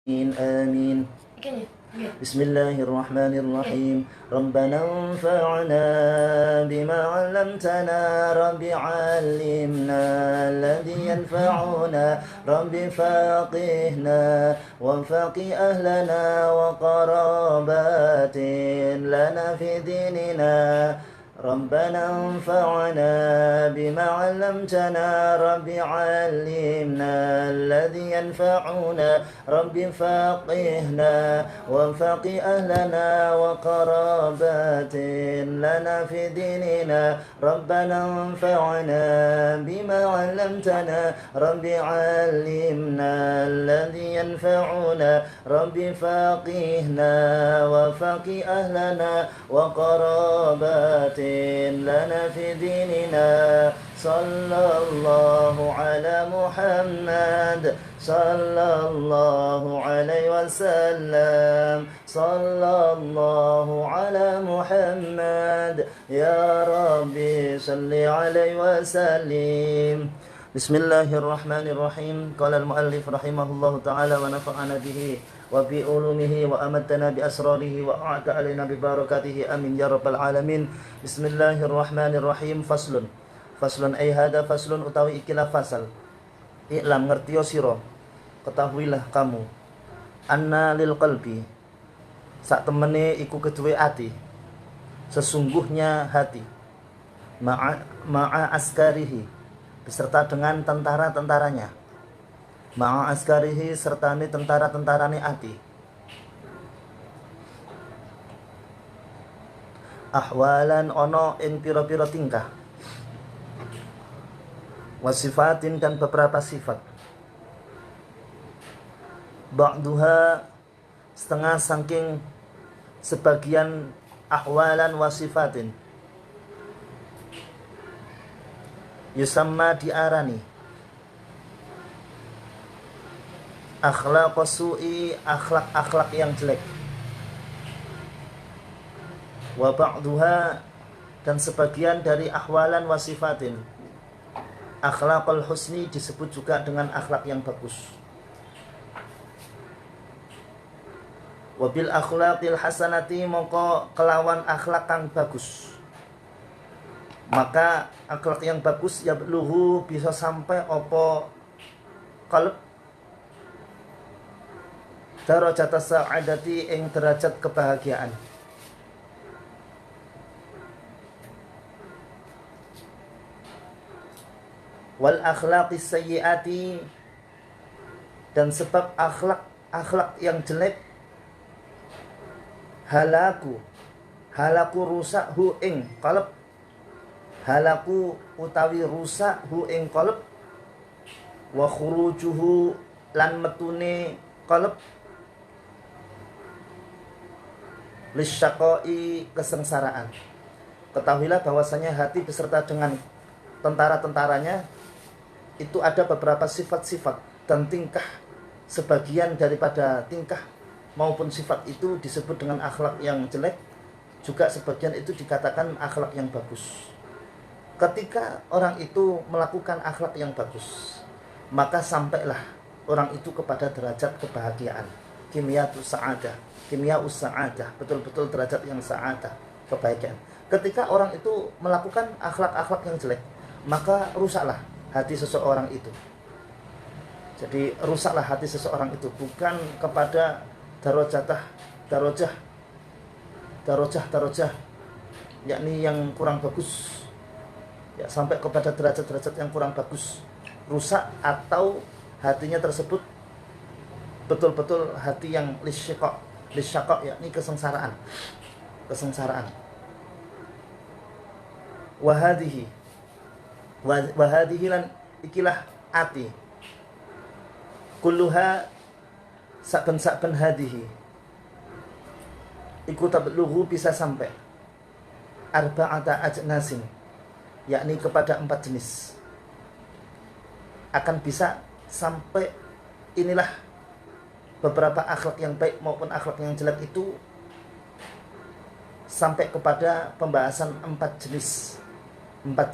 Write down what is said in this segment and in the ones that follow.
آمين. بسم الله الرحمن الرحيم. ربنا انفعنا بما علمتنا رب علمنا الذي ينفعنا رب فقهنا وفقه أهلنا وقرابات لنا في ديننا ربنا انفعنا بما علمتنا رب علمنا الذي ينفعنا رب فقهنا وفقه أهلنا وقرابات لنا في ديننا ربنا انفعنا بما علمتنا رب علمنا الذي ينفعنا رب فقهنا وفقه أهلنا وقرابات لنا في ديننا صلى الله على محمد صلى الله عليه وسلم صلى الله على محمد يا ربي صل عليه وسلم. بسم الله الرحمن الرحيم. قال المؤلف رحمه الله تعالى ونفعنا به وبعلومه وأمدنا بأسراره وأعد علينا ببركاته آمين يا رب العالمين. بسم الله الرحمن الرحيم. Faslun ay hada faslun utawi ikilah fasal. I'lam ngertiyo siro, ketahuilah kamu, anna lil qalbi, sak temene iku kedue ati, sesungguhnya hati, ma'a askarihi, beserta dengan tentara-tentaranya, ma'a askarihi sertane tentara-tentarane ati, ahwalan ono ing pira-pira tingkah, wasifatin dan beberapa sifat, ba'duha setengah saking sebagian ahwalan wasifatin yusamma diarani akhlaqus su'i, akhlak-akhlak yang jelek, wa ba'duha dan sebagian dari ahwalan wasifatin akhlaqul husni disebut juga dengan akhlak yang bagus. Wabil akhlaqil hasanati mongko kelawan akhlak kang bagus. Maka akhlak yang bagus ya luhu bisa sampai opo qalb darajat sa'adati ing derajat kebahagiaan. Wal akhlaqis sayyiati dan sebab akhlak yang jelek halaku rusak hu ing qalb, halaku utawi rusak hu ing qalb, wa khurujuhu lan metune qalb lisyaqai kesengsaraan. Ketahuilah bahwasanya hati beserta dengan tentara-tentaranya itu ada beberapa sifat-sifat dan tingkah, sebagian daripada tingkah maupun sifat itu disebut dengan akhlak yang jelek, juga sebagian itu dikatakan akhlak yang bagus. Ketika orang itu melakukan akhlak yang bagus, maka sampailah orang itu kepada derajat kebahagiaan, kimyatus sa'adah, betul-betul derajat yang sa'adah, kebahagiaan. Ketika orang itu melakukan akhlak-akhlak yang jelek, maka rusaklah hati seseorang itu. Jadi rusaklah hati seseorang itu, bukan kepada darajah, yakni yang kurang bagus, ya, sampai kepada derajat-derajat yang kurang bagus, rusak, atau hatinya tersebut betul-betul hati yang lisyaqaq, yakni kesengsaraan. Wahadihi lan ikilah ati kulluha saben-saben hadihi iku tablughu bisa sampai arba'ata ajnasin, yakni kepada 4 jenis, akan bisa sampai. Inilah beberapa akhlak yang baik maupun akhlak yang jelek itu sampai kepada pembahasan 4 jenis. 4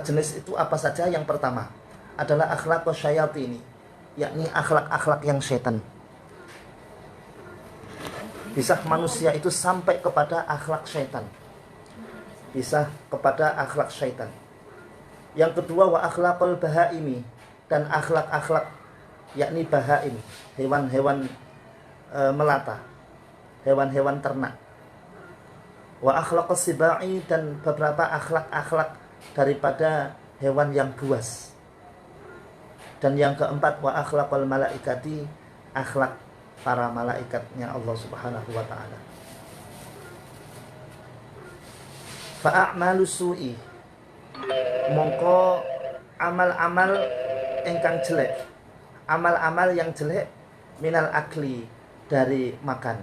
jenis itu apa saja? Yang pertama adalah akhlaqus syayatini, yakni akhlak-akhlak yang setan. Bisa manusia itu sampai kepada akhlak syaitan. Bisa kepada akhlak syaitan. Yang kedua, wa akhlaqul bahaimi, dan akhlak-akhlak yakni bahaim, hewan-hewan melata, hewan-hewan ternak. Wa akhlaqus sibai, dan beberapa akhlak-akhlak daripada hewan yang buas. Dan yang keempat, wa akhlaqul malaikati, akhlak para malaikatnya Allah Subhanahu wa taala. Fa'amalu su'i, mongko amal-amal ingkang jelek, amal-amal yang jelek, minal akli, dari makan,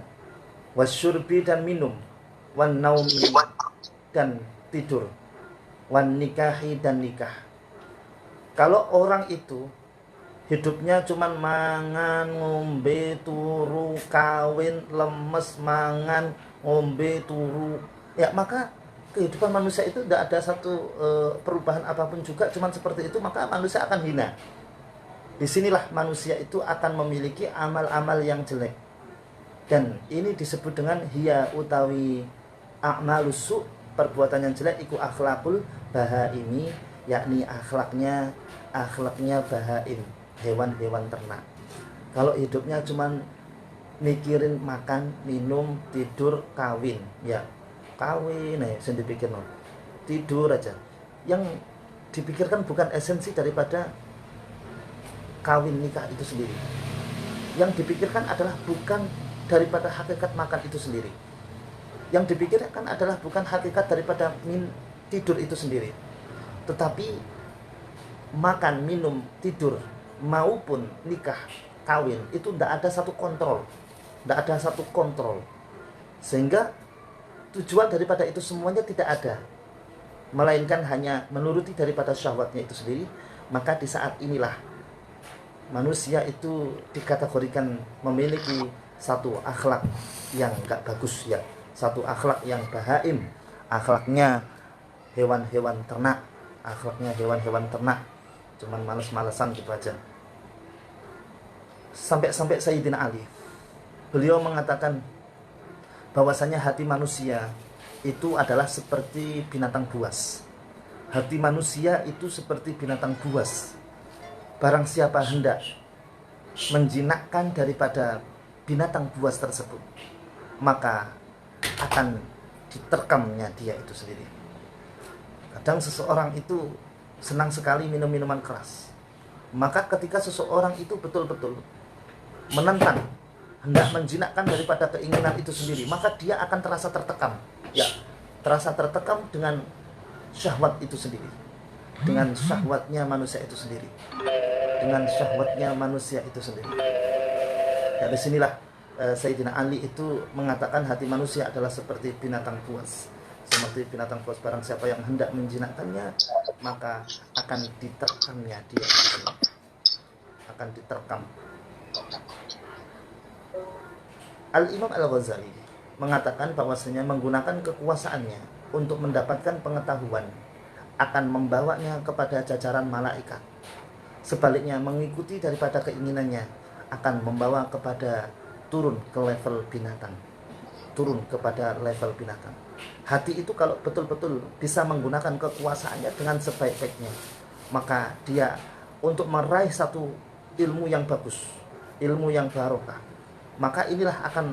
wasyurbi, dan minum, wan naumi, dan tidur, wan nikahi, dan nikah. Kalau orang itu hidupnya cuman mangan, ngombe, turu, kawin, lemes, mangan, ngombe, turu, ya maka kehidupan manusia itu tidak ada satu perubahan apapun juga, cuman seperti itu, maka manusia akan hina. Disinilah manusia itu akan memiliki amal-amal yang jelek. Dan ini disebut dengan hiya utawi a'malus su', perbuatan yang jelek, iku akhlakul bahaimi, yakni akhlaknya bahaim, hewan-hewan ternak. Kalau hidupnya cuman mikirin makan, minum, tidur, kawin, ya kawin yang dipikir, no. Tidur aja. Yang dipikirkan bukan esensi daripada kawin nikah itu sendiri. Yang dipikirkan adalah bukan daripada hakikat makan itu sendiri. Yang dipikirkan adalah bukan hakikat daripada tidur itu sendiri. Tetapi makan, minum, tidur maupun nikah, kawin itu tidak ada satu kontrol. Tidak ada satu kontrol. Sehingga tujuan daripada itu semuanya tidak ada, melainkan hanya menuruti daripada syahwatnya itu sendiri. Maka di saat inilah manusia itu dikategorikan memiliki satu akhlak yang gak bagus, ya, satu akhlak yang bahaim, akhlaknya hewan-hewan ternak, cuman males-malesan gitu aja. Sampai-sampai Sayyidina Ali, beliau mengatakan bahwasanya hati manusia itu adalah seperti binatang buas. Hati manusia itu seperti binatang buas. Barang siapa hendak menjinakkan daripada binatang buas tersebut, maka akan diterkamnya dia itu sendiri. Kadang seseorang itu senang sekali minum minuman keras. Maka ketika seseorang itu betul-betul menentang, hendak menjinakkan daripada keinginan itu sendiri, maka dia akan terasa tertekam. Ya, terasa tertekam dengan syahwat itu sendiri, dengan syahwatnya manusia itu sendiri, Ya, disinilah Sayyidina Ali itu mengatakan hati manusia adalah seperti binatang buas. Seperti binatang buas, barang siapa yang hendak menjinakkannya, maka akan diterkamnya dia, akan diterkam. Al-Imam Al-Ghazali mengatakan bahwasanya menggunakan kekuasaannya untuk mendapatkan pengetahuan akan membawanya kepada jajaran malaikat. Sebaliknya, mengikuti daripada keinginannya akan membawa kepada turun ke level binatang. Hati itu kalau betul-betul bisa menggunakan kekuasaannya dengan sebaik-baiknya, maka dia untuk meraih satu ilmu yang bagus, ilmu yang barokah, maka inilah akan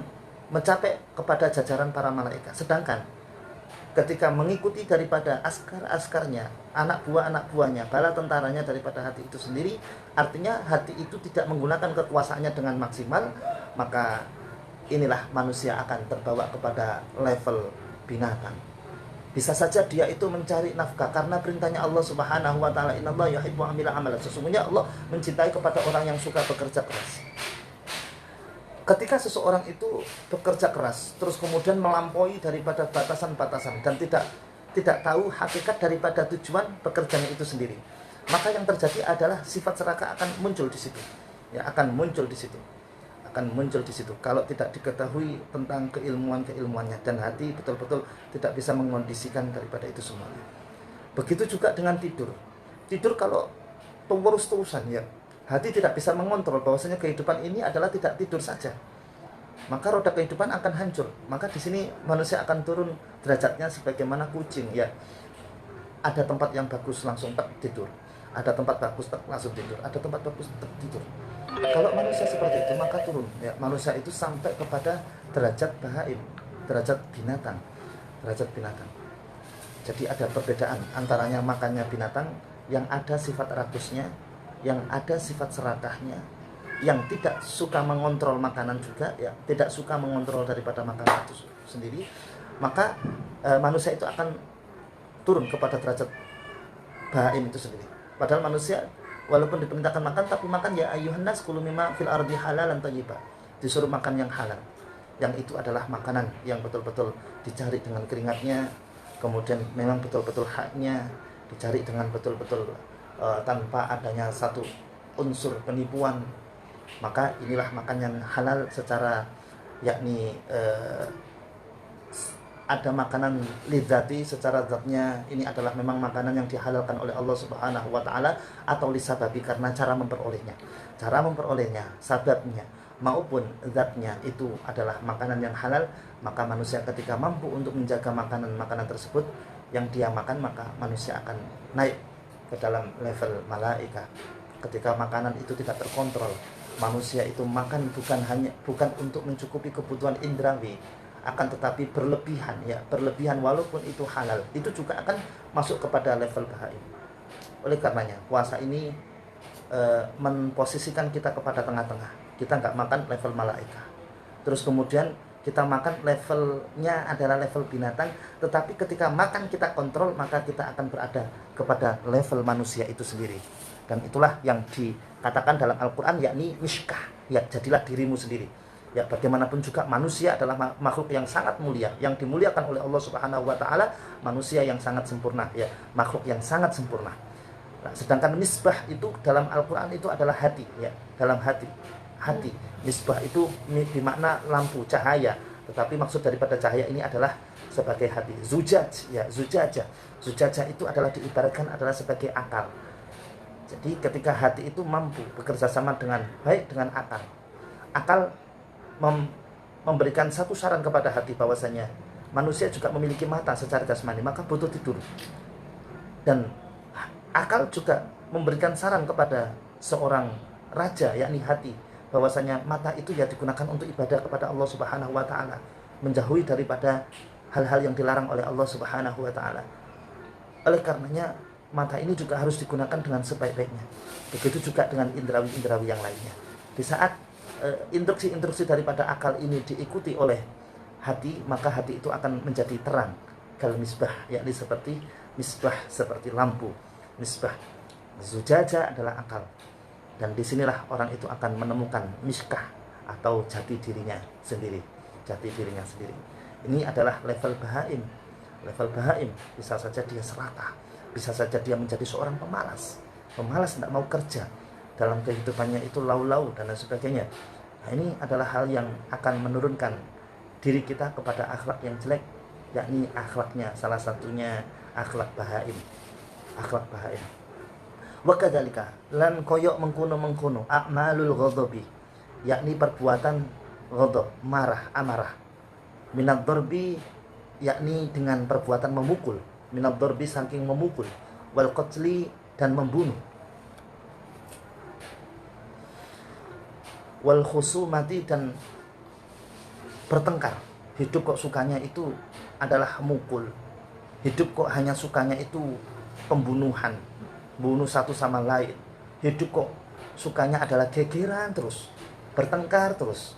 mencapai kepada jajaran para malaikat. Sedangkan ketika mengikuti daripada askar-askarnya, anak buahnya, bala tentaranya daripada hati itu sendiri, artinya hati itu tidak menggunakan kekuasaannya dengan maksimal, maka inilah manusia akan terbawa kepada level binatang. Bisa saja dia itu mencari nafkah karena perintahnya Allah Subhanahu wa taala, innallaha yuhibbu amila amalan. Sesungguhnya Allah mencintai kepada orang yang suka bekerja keras. Ketika seseorang itu bekerja keras terus kemudian melampaui daripada batasan-batasan dan tidak tahu hakikat daripada tujuan bekerjanya itu sendiri, maka yang terjadi adalah sifat serakah akan muncul di situ. Ya, akan muncul di situ. Kalau tidak diketahui tentang keilmuannya dan hati betul-betul tidak bisa mengondisikan daripada itu semuanya. Begitu juga dengan tidur. Tidur kalau terus-terusan, ya, Hati tidak bisa mengontrol bahwasanya kehidupan ini adalah tidak tidur saja, maka roda kehidupan akan hancur. Maka di sini manusia akan turun derajatnya sebagaimana kucing, ya. Ada tempat yang bagus langsung tidur, ada tempat bagus langsung tidur, ada tempat bagus tidur. Kalau manusia seperti itu maka turun, ya. Manusia itu sampai kepada derajat bahaim, derajat binatang, derajat binatang. Jadi ada perbedaan antaranya makannya binatang yang ada sifat rakusnya, yang ada sifat serakahnya, yang tidak suka mengontrol makanan juga, ya, tidak suka mengontrol daripada makanan itu sendiri, maka manusia itu akan turun kepada derajat bahaim itu sendiri. Padahal manusia walaupun diperintahkan makan, tapi makan ya ayyuhan nas kulu mimma fil ardi halalan thayyiba. Disuruh makan yang halal. Yang itu adalah makanan yang betul-betul dicari dengan keringatnya, kemudian memang betul-betul haknya, dicari dengan betul-betul tanpa adanya satu unsur penipuan. Maka inilah makan yang halal secara yakni ada makanan lidzati secara zatnya, ini adalah memang makanan yang dihalalkan oleh Allah Subhanahu wa taala, atau lisababi karena cara memperolehnya. Cara memperolehnya, sababnya maupun zatnya itu adalah makanan yang halal, maka manusia ketika mampu untuk menjaga makanan-makanan tersebut yang dia makan, maka manusia akan naik ke dalam level malaikat. Ketika makanan itu tidak terkontrol, manusia itu makan bukan untuk mencukupi kebutuhan indrawi, akan tetapi berlebihan, ya, berlebihan walaupun itu halal, itu juga akan masuk kepada level bahaim. Oleh karenanya puasa ini memposisikan kita kepada tengah-tengah. Kita nggak makan level malaikat, terus kemudian kita makan levelnya adalah level binatang, tetapi ketika makan kita kontrol, maka kita akan berada kepada level manusia itu sendiri. Dan itulah yang dikatakan dalam Al-Quran, yakni mishkah, ya, jadilah dirimu sendiri. Ya, bagaimanapun juga manusia adalah makhluk yang sangat mulia, yang dimuliakan oleh Allah Subhanahu wa taala, manusia yang sangat sempurna, ya, makhluk yang sangat sempurna. Nah, sedangkan misbah itu dalam Al-Quran itu adalah hati, ya, dalam hati. Hati. Misbah itu bermakna lampu, cahaya, tetapi maksud daripada cahaya ini adalah sebagai hati. Zujaj, ya, zujaja. Zujaja itu adalah diibaratkan adalah sebagai akal. Jadi ketika hati itu mampu bekerja sama dengan baik dengan akal, akal memberikan satu saran kepada hati bahwasanya manusia juga memiliki mata secara jasmani, maka butuh tidur. Dan akal juga memberikan saran kepada seorang raja, yakni hati, bahwasanya mata itu ya digunakan untuk ibadah kepada Allah Subhanahu wa taala, menjauhi daripada hal-hal yang dilarang oleh Allah Subhanahu wa taala. Oleh karenanya mata ini juga harus digunakan dengan sebaik-baiknya. Begitu juga dengan indrawi-indrawi yang lainnya. Di saat instruksi-instruksi daripada akal ini diikuti oleh hati, maka hati itu akan menjadi terang. Kal misbah, yakni seperti misbah, seperti lampu. Misbah, zujaja adalah akal. Dan disinilah orang itu akan menemukan miskah atau jati dirinya sendiri. Jati dirinya sendiri. Ini adalah level bahaim. Level bahaim bisa saja dia serakah, bisa saja dia menjadi seorang pemalas. Pemalas, tidak mau kerja, dalam kehidupannya itu lau-lau dan lain sebagainya. Nah, ini adalah hal yang akan menurunkan diri kita kepada akhlak yang jelek, yakni akhlaknya salah satunya akhlak bahaim. Akhlak bahaim. Wa kadzalika lan koyok mengkono a'malul ghadabi, yakni perbuatan ghadab, marah, amarah. Minad darbi, yakni dengan perbuatan memukul. Minad darbi saking memukul, wal qatli dan membunuh, wal khusumati dan bertengkar. Hidup kok sukanya itu adalah mukul, hidup kok hanya sukanya itu pembunuhan, bunuh satu sama lain. Hidup kok sukanya adalah gegeran terus, bertengkar terus.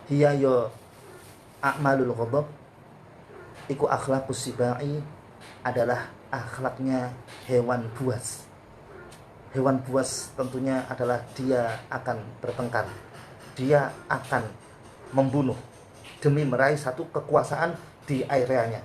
Hiya yo a'malul ghadab, iku akhlaqus sibai, adalah akhlaknya hewan buas. Hewan buas tentunya adalah dia akan bertengkar, dia akan membunuh demi meraih satu kekuasaan di areanya.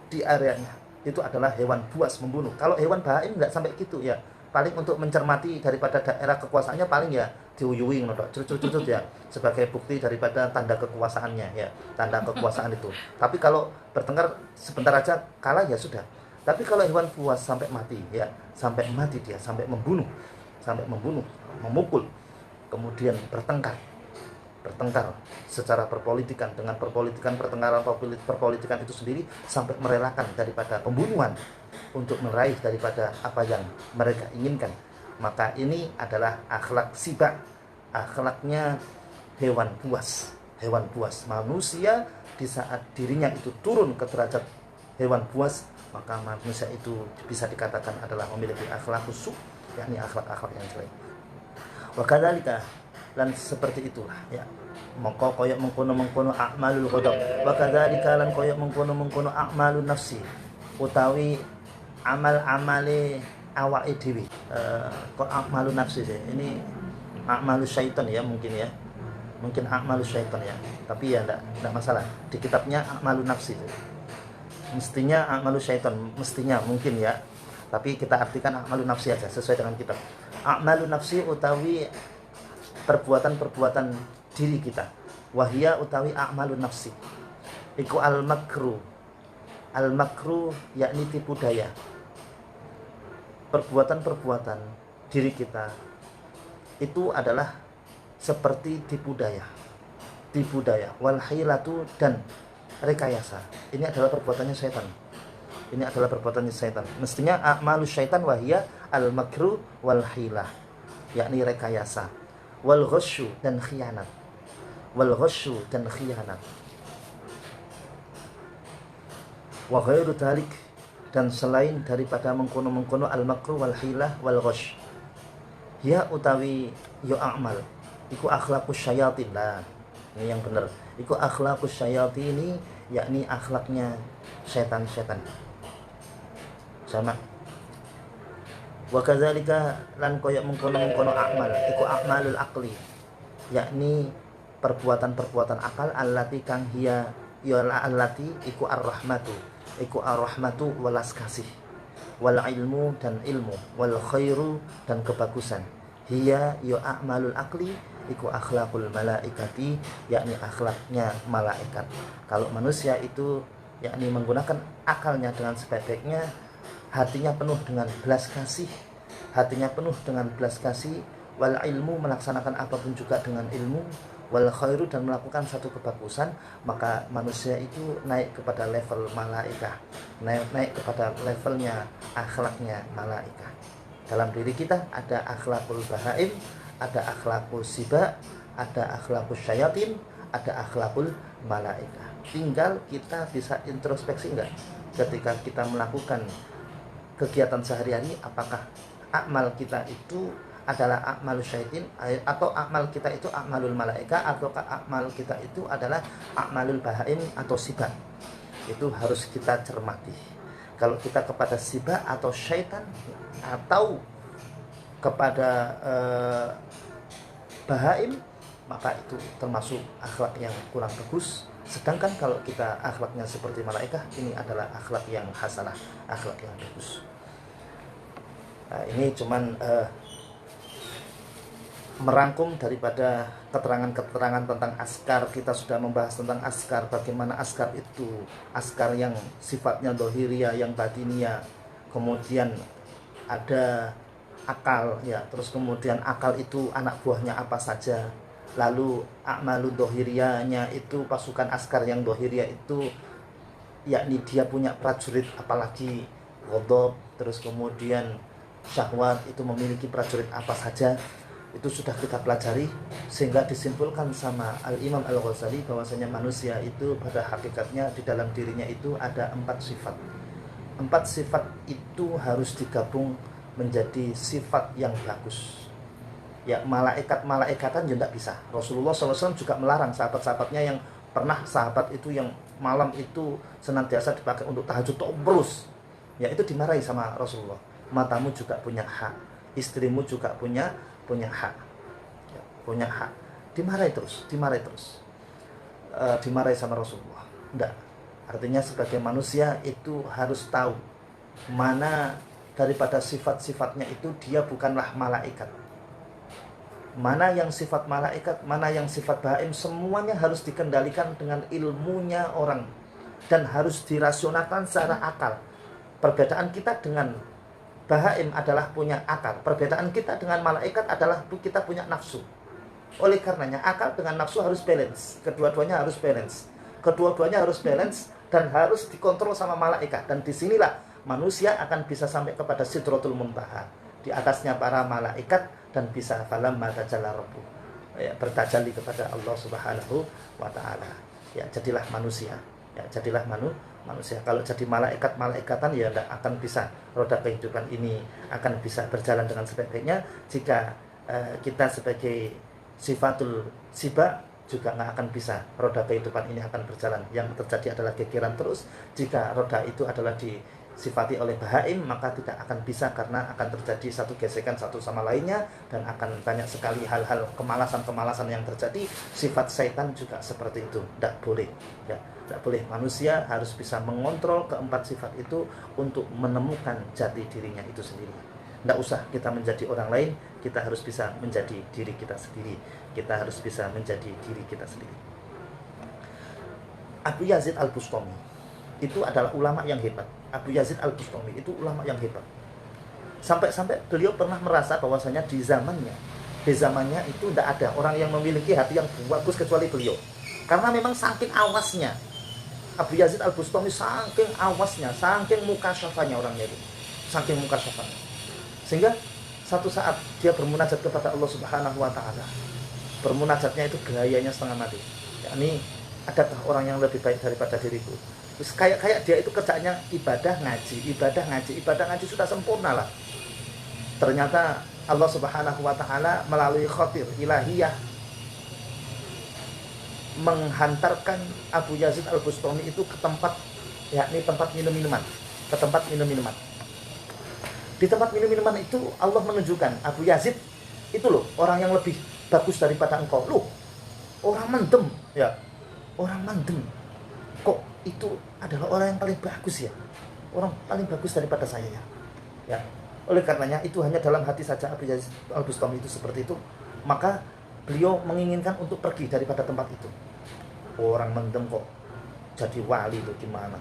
Di areanya itu adalah hewan buas membunuh. Kalau hewan bahaim nggak sampai gitu, ya, paling untuk mencermati daripada daerah kekuasaannya paling ya diuyuing, cucut ya, sebagai bukti daripada tanda kekuasaannya, ya, tanda kekuasaan itu. Tapi kalau bertengkar sebentar aja kalah ya sudah. Tapi kalau hewan buas sampai mati, ya, sampai mati dia, sampai membunuh, sampai membunuh, memukul, kemudian bertengkar secara perpolitikan, dengan pertengkaran perpolitikan itu sendiri sampai merelakan daripada pembunuhan untuk meraih daripada apa yang mereka inginkan. Maka ini adalah akhlak sibak, akhlaknya hewan buas. Manusia di saat dirinya itu turun ke derajat hewan buas, maka manusia itu bisa dikatakan adalah memiliki akhlak khusyuk, yakni akhlak-akhlak yang jelek. Wa kadzalika, lan seperti itulah ya, mongko koyok mengkono a'malul ghadab, wa kadzalika lan koyok mengkono a'malun nafsi, utawi amal-amale awake dhewe. Kok a'malun nafsi deh, ini a'malus syaitan ya, mungkin a'malus syaitan ya, tapi ya enggak masalah, di kitabnya a'malun nafsi deh. Mestinya a'malus syaitan, mestinya mungkin ya, tapi kita artikan a'malun nafsi aja sesuai dengan kitab. A'malun nafsi utawi perbuatan-perbuatan diri kita. Wahia utawi a'malun nafsi iku al-makru yakni tipu daya. Perbuatan-perbuatan diri kita itu adalah seperti tipu daya, wal hilatu, dan rekayasa. Ini adalah perbuatannya setan. Mestinya a'malus syaitan wahia al-makru wal hilah, yakni rekayasa, wal ghasyu dan khianat. Wa ghairu dzalik, dan selain daripada mengkono al-makru wal hilah wal ghasy. Ya utawi yo a'mal iku akhlaqus syayatin lah. Ini yang benar. Iku akhlaqus syayatin ini, yakni akhlaknya setan-setan. Sama. Wa kadzalika lan koyok mengkono a'mal iku a'malul aqli, yakni perbuatan-perbuatan akal, allati kang hiya ya allati iku ar-rahmatu walas kasih, wal ilmu dan ilmu, wal khairu dan kebagusan, hiya ya a'malul aqli iku akhlakul malaikati, yakni akhlaknya malaikat. Kalau manusia itu yakni menggunakan akalnya dengan sebaik-baiknya, hatinya penuh dengan belas kasih, wal ilmu, melaksanakan apapun juga dengan ilmu, wal khairu, dan melakukan satu kebagusan, maka manusia itu naik kepada level malaikat, naik kepada levelnya akhlaknya malaikat. Dalam diri kita ada akhlakul bahaim, ada akhlakul siba, ada akhlakul syayatin, ada akhlakul malaikat. Tinggal kita bisa introspeksi enggak ketika kita melakukan kegiatan sehari-hari, apakah amal kita itu adalah akmalus syaitin, atau akmal kita itu akmalul malaika, atau akmal kita itu adalah akmalul bahaim atau sibak. Itu harus kita cermati. Kalau kita kepada sibak atau syaitan, atau kepada bahaim, maka itu termasuk akhlak yang kurang bagus. Sedangkan kalau kita akhlaknya seperti malaikat, ini adalah akhlak yang hasanah, akhlak yang bagus. Nah, ini cuman merangkum daripada keterangan-keterangan tentang askar. Kita sudah membahas tentang askar, bagaimana askar itu, askar yang sifatnya dohiriyah, yang batiniyah, kemudian ada akal ya, terus kemudian akal itu anak buahnya apa saja, lalu a'malu dohiriyahnya itu pasukan askar yang dohiriyah itu yakni dia punya prajurit, apalagi ghadab, terus kemudian syahwat itu memiliki prajurit apa saja. Itu sudah kita pelajari, sehingga disimpulkan sama Al-Imam Al-Ghazali bahwasanya manusia itu pada hakikatnya di dalam dirinya itu ada 4 sifat. 4 sifat itu harus digabung menjadi sifat yang bagus. Ya, malaikatan ya tidak bisa. Rasulullah SAW juga melarang sahabat-sahabatnya yang pernah sahabat itu yang malam itu senantiasa dipakai untuk tahajud terus. Ya, itu dimarahi sama Rasulullah. Matamu juga punya hak, istrimu juga punya hak, ya, punya hak. Dimarahi terus, dimarahi sama Rasulullah. Enggak. Artinya sebagai manusia itu harus tahu mana daripada sifat-sifatnya itu dia bukanlah malaikat. Mana yang sifat malaikat, mana yang sifat bahaim, semuanya harus dikendalikan dengan ilmunya orang dan harus dirasionalkan secara akal. Perbedaan kita dengan Bahaim adalah punya akal. Perbedaan kita dengan malaikat adalah kita punya nafsu. Oleh karenanya akal dengan nafsu harus balance. Kedua-duanya harus balance. Kedua-duanya harus balance dan harus dikontrol sama malaikat. Dan disinilah manusia akan bisa sampai kepada Sidratul Muntaha, di atasnya para malaikat, dan bisa falamma tajalla rabbuh, ya, bertajalli kepada Allah Subhanahu wa taala. Ya, jadilah manusia. Ya, jadilah manusia. Kalau jadi malaikat-malaikatan ya tidak akan bisa, roda kehidupan ini akan bisa berjalan dengan sebaik-baiknya jika kita sebagai sifatul siba juga nggak akan bisa, roda kehidupan ini akan berjalan. Yang terjadi adalah gegeran terus. Jika roda itu adalah disifati oleh bahaim, maka tidak akan bisa, karena akan terjadi satu gesekan satu sama lainnya, dan akan banyak sekali hal-hal kemalasan-kemalasan yang terjadi. Sifat syaitan juga seperti itu, tidak boleh, ya, tidak boleh. Manusia harus bisa mengontrol keempat sifat itu untuk menemukan jati dirinya itu sendiri. Tidak usah kita menjadi orang lain, kita harus bisa menjadi diri kita sendiri. Kita harus bisa menjadi diri kita sendiri. Abu Yazid Al-Bustami itu adalah ulama yang hebat. Abu Yazid Al-Bustami itu ulama yang hebat. Sampai-sampai beliau pernah merasa bahwasanya di zamannya itu tidak ada orang yang memiliki hati yang bagus kecuali beliau. Karena memang saking awasnya Abu Yazid Al-Bustami, saking awasnya, saking mukasyafahnya orangnya itu, saking mukasyafahnya. Sehingga satu saat dia bermunajat kepada Allah Subhanahu wa taala. Bermunajatnya itu gayanya setengah mati. Yakni, adakah orang yang lebih baik daripada diriku? Terus kayak dia itu kerjaannya ibadah ngaji sudah sempurna lah. Ternyata Allah Subhanahu wa taala melalui khotir ilahiyah menghantarkan Abu Yazid Al-Bustami itu ke tempat, yakni tempat minum-minuman, ke tempat minum-minuman. Di tempat minum-minuman itu Allah menunjukkan, Abu Yazid itu loh orang yang lebih bagus daripada engkau. Loh, orang mendem, ya, orang mendem. Kok itu adalah orang yang paling bagus ya? Orang paling bagus daripada saya ya. Ya. Oleh karenanya itu hanya dalam hati saja Abu Yazid Al-Bustami itu seperti itu. Maka beliau menginginkan untuk pergi daripada tempat itu. Orang mendem kok jadi wali itu gimana?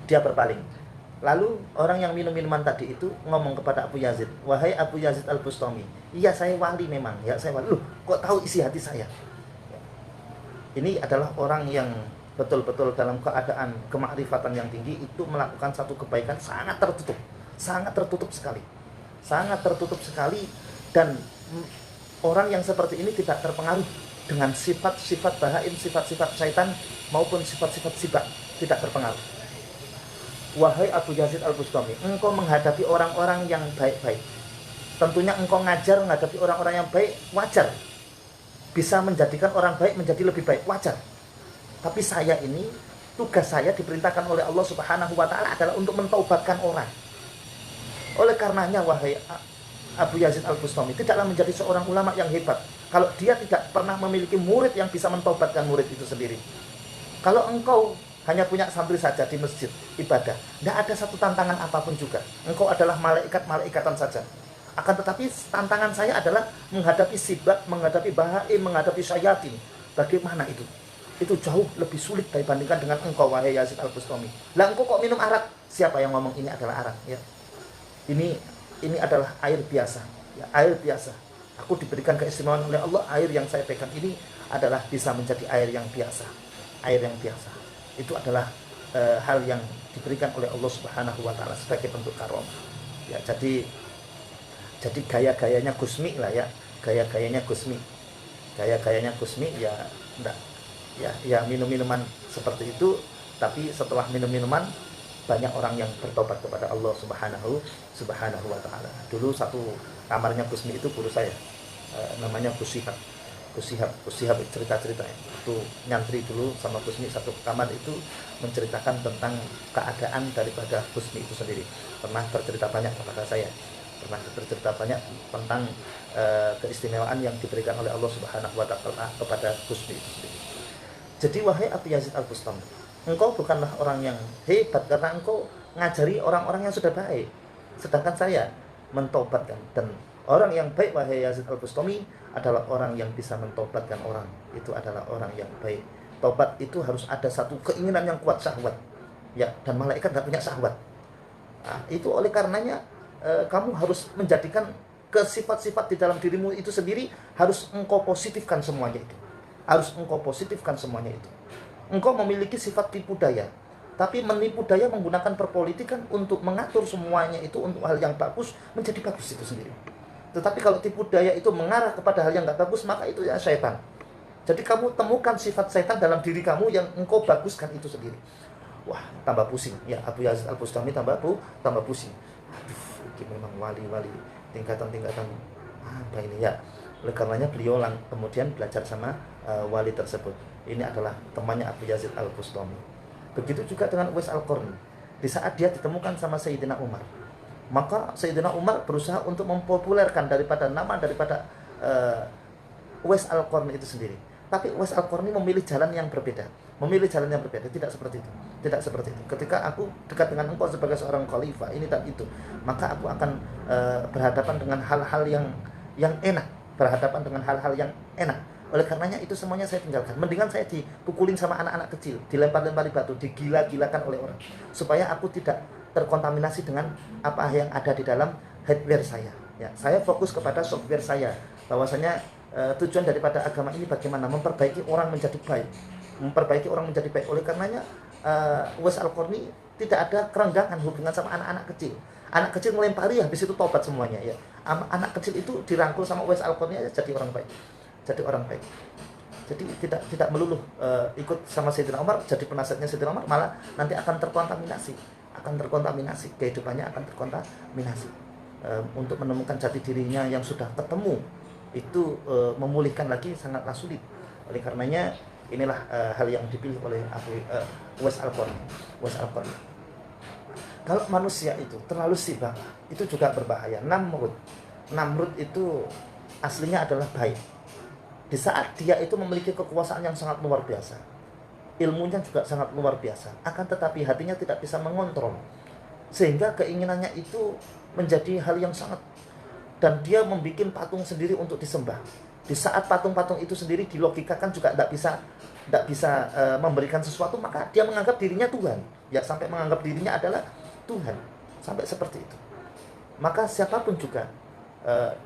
Dia berpaling. Lalu orang yang minum minuman tadi itu ngomong kepada Abu Yazid, wahai Abu Yazid Al-Bustami, iya saya wali memang, ya saya wali. Loh, kok tahu isi hati saya? Ini adalah orang yang betul-betul dalam keadaan kemakrifatan yang tinggi, itu melakukan satu kebaikan sangat tertutup sekali, dan orang yang seperti ini tidak terpengaruh dengan sifat-sifat bahaim, sifat-sifat syaitan maupun sifat-sifat sibak, tidak terpengaruh. Wahai Abu Yazid Al-Bustami, engkau menghadapi orang-orang yang baik-baik. Tentunya engkau ngajar menghadapi orang-orang yang baik, wajar. Bisa menjadikan orang baik menjadi lebih baik, wajar. Tapi saya ini, tugas saya diperintahkan oleh Allah Subhanahu wa taala adalah untuk mentaubatkan orang. Oleh karenanya, wahai Abu Yazid Al-Bustami, tidaklah menjadi seorang ulama yang hebat kalau dia tidak pernah memiliki murid yang bisa mentaubatkan murid itu sendiri. Kalau engkau hanya punya santri saja di masjid ibadah, tidak ada satu tantangan apapun juga. Engkau adalah malaikat-malaikatan saja. Akan tetapi tantangan saya adalah menghadapi sibak, menghadapi bahaim, menghadapi syayatin. Bagaimana itu? Itu jauh lebih sulit dibandingkan dengan engkau, wahai Yazid Al-Bustami. Lah engkau kok minum arak? Siapa yang ngomong ini adalah arak? Ya. Ini adalah air biasa. Ya, air biasa. Aku diberikan keistimewaan oleh Allah, air yang saya pegang ini adalah bisa menjadi air yang biasa. Air yang biasa. Itu adalah hal yang diberikan oleh Allah Subhanahu wa taala sebagai bentuk karomah. Ya, jadi gaya-gayanya Gusmi lah ya. Gaya-gayanya Gusmi ya enggak. Ya minum-minuman seperti itu, tapi setelah minum-minuman banyak orang yang bertobat kepada Allah Subhanahu wa taala. Dulu satu kamarnya Gusmi itu guru saya. Namanya Gus Syihab cerita-cerita ya. Itu nyantri dulu sama Gusmi satu kamar itu, menceritakan tentang keadaan daripada Gusmi itu sendiri. Pernah bercerita banyak kepada saya. Tentang keistimewaan yang diberikan oleh Allah Subhanahu wa taala kepada Gusmi itu sendiri. Jadi wahai Abu Yazid Al-Bustami, engkau bukanlah orang yang hebat karena engkau ngajari orang-orang yang sudah baik. Sedangkan saya mentaubatkan, dan orang yang baik, wahai Yazid Al-Bustami, adalah orang yang bisa mentaubatkan orang. Itu adalah orang yang baik. Taubat itu harus ada satu keinginan yang kuat, syahwat. Ya, dan malaikat tidak punya syahwat. Nah, itu oleh karenanya kamu harus menjadikan ke sifat-sifat di dalam dirimu itu sendiri, harus engkau positifkan semuanya itu. Harus engkau positifkan semuanya itu. Engkau memiliki sifat tipu daya, tapi menipu daya menggunakan perpolitikan untuk mengatur semuanya itu untuk hal yang bagus, menjadi bagus itu sendiri. Tetapi kalau tipu daya itu mengarah kepada hal yang nggak bagus, maka itu ya syaitan. Jadi kamu temukan sifat syaitan dalam diri kamu yang engkau baguskan itu sendiri. Wah, tambah pusing. Ya, Abu Yazid Al-Bustami tambah pusing. Aduh, ini memang wali-wali tingkatan-tingkatan apa ini ya. Oleh karenanya beliau kemudian belajar sama wali tersebut. Ini adalah temannya Abu Yazid Al-Bustami. Begitu juga dengan Uwais Al-Qarni. Di saat dia ditemukan sama Sayyidina Umar, maka Sayyidina Umar berusaha untuk mempopulerkan daripada Uwais Al-Qarni itu sendiri. Tapi Uwais Al-Qarni memilih jalan yang berbeda. Tidak seperti itu. Ketika aku dekat dengan engkau sebagai seorang khalifah, ini dan itu, maka aku akan berhadapan dengan hal-hal yang enak. Oleh karenanya itu semuanya saya tinggalkan. Mendingan saya dipukulin sama anak-anak kecil, dilempar-lempari batu, digila-gilakan oleh orang, supaya aku tidak terkontaminasi dengan apa yang ada di dalam hardware saya. Ya, saya fokus kepada software saya, bahwasanya tujuan daripada agama ini bagaimana memperbaiki orang menjadi baik. Oleh karenanya Uwais Al-Qarni tidak ada kerenggangan hubungan sama anak-anak kecil. Anak kecil melempari, habis itu tobat semuanya ya. Anak kecil itu dirangkul sama Uwais Al-Qarni aja jadi orang baik. Jadi tidak melulu ikut sama Sayyidina Umar, jadi penasihatnya Sayyidina Umar, malah nanti akan terkontaminasi, kehidupannya akan terkontaminasi. Untuk menemukan jati dirinya yang sudah ketemu itu memulihkan lagi sangatlah sulit. Oleh karenanya inilah hal yang dipilih oleh Uwais Al-Qarni. Kalau manusia itu terlalu sibuk, itu juga berbahaya. Namrud itu aslinya adalah baik. Di saat dia itu memiliki kekuasaan yang sangat luar biasa, ilmunya juga sangat luar biasa, akan tetapi hatinya tidak bisa mengontrol, sehingga keinginannya itu menjadi hal yang sangat, dan dia membuat patung sendiri untuk disembah. Di saat patung-patung itu sendiri dilogikakan juga tidak bisa memberikan sesuatu, maka dia menganggap dirinya Tuhan, ya, sampai menganggap dirinya adalah Tuhan, sampai seperti itu. Maka siapapun juga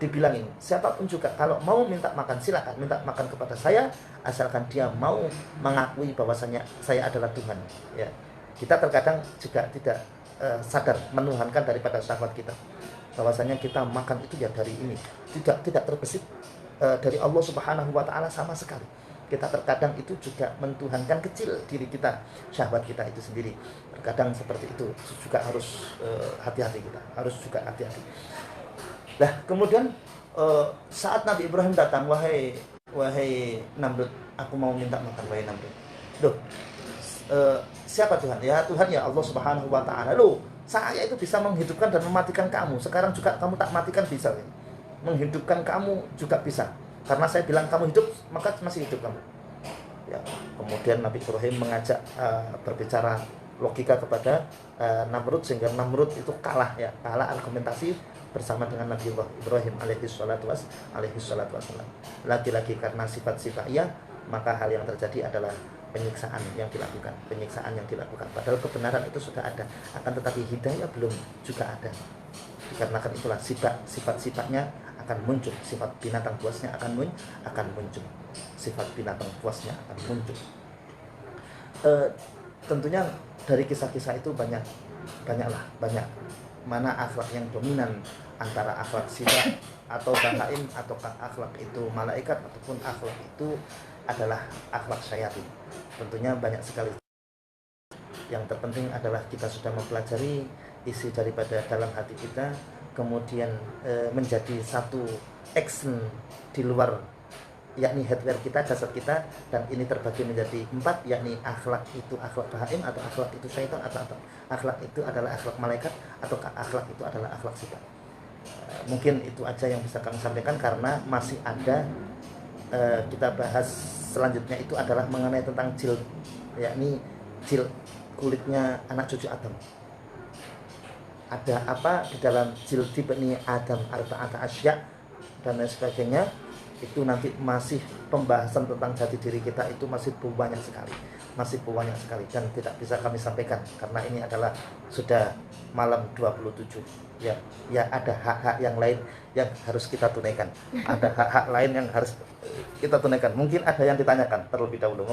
dibilangin, siapapun juga kalau mau minta makan, silakan minta makan kepada saya, asalkan dia mau mengakui bahwasanya saya adalah Tuhan. Ya, kita terkadang juga tidak sadar menuhankan daripada syahwat kita, bahwasanya kita makan itu ya dari ini, tidak terbesit dari Allah Subhanahu wa Ta'ala sama sekali. Kita terkadang itu juga mentuhankan kecil diri kita, syahwat kita itu sendiri. Terkadang seperti itu juga harus hati-hati kita, Nah, kemudian saat Nabi Ibrahim datang, wahai Namrud, aku mau minta makan, wahai Namrud. Loh, siapa Tuhan? Ya Tuhan, ya Allah Subhanahu wa Ta'ala. Loh, saya itu bisa menghidupkan dan mematikan kamu. Sekarang juga kamu tak matikan bisa. Menghidupkan kamu juga bisa. Karena saya bilang kamu hidup, maka masih hidup kamu. Ya, kemudian Nabi Ibrahim mengajak berbicara logika kepada Namrud, sehingga Namrud itu kalah argumentasi bersama dengan Nabi Ibrahim alaihi salatu wassalam. Lagi-lagi karena sifat-sifat ia, maka hal yang terjadi adalah penyiksaan yang dilakukan. Padahal kebenaran itu sudah ada, akan tetapi hidayah belum juga ada. Dikarenakan itulah sifat-sifatnya akan muncul, sifat binatang buasnya akan muncul. Tentunya dari kisah-kisah itu banyak mana akhlak yang dominan antara akhlak sifat atau bahaim, ataukah akhlak itu malaikat, ataupun akhlak itu adalah akhlak syaitan. Tentunya banyak sekali. Yang terpenting adalah kita sudah mempelajari isi daripada dalam hati kita, kemudian menjadi satu action di luar, yakni hardware kita, jasad kita, dan ini terbagi menjadi 4, yakni akhlak itu akhlak bahaim, atau akhlak itu syaitan, atau akhlak itu adalah akhlak malaikat, atau akhlak itu adalah akhlak sifat. Mungkin itu aja yang bisa kami sampaikan, karena masih ada kita bahas selanjutnya itu adalah mengenai tentang jil, yakni jil kulitnya anak cucu Adam. Ada apa di dalam jildi Bani Adam, arba'ata asya dan lain sebagainya. itu nanti masih pembahasan tentang jati diri kita itu masih banyak sekali dan tidak bisa kami sampaikan karena ini adalah sudah malam 27 ya. Ya ada hak-hak yang lain yang harus kita tunaikan, ada hak-hak lain yang harus kita tunaikan. Mungkin ada yang ditanyakan terlebih dahulu.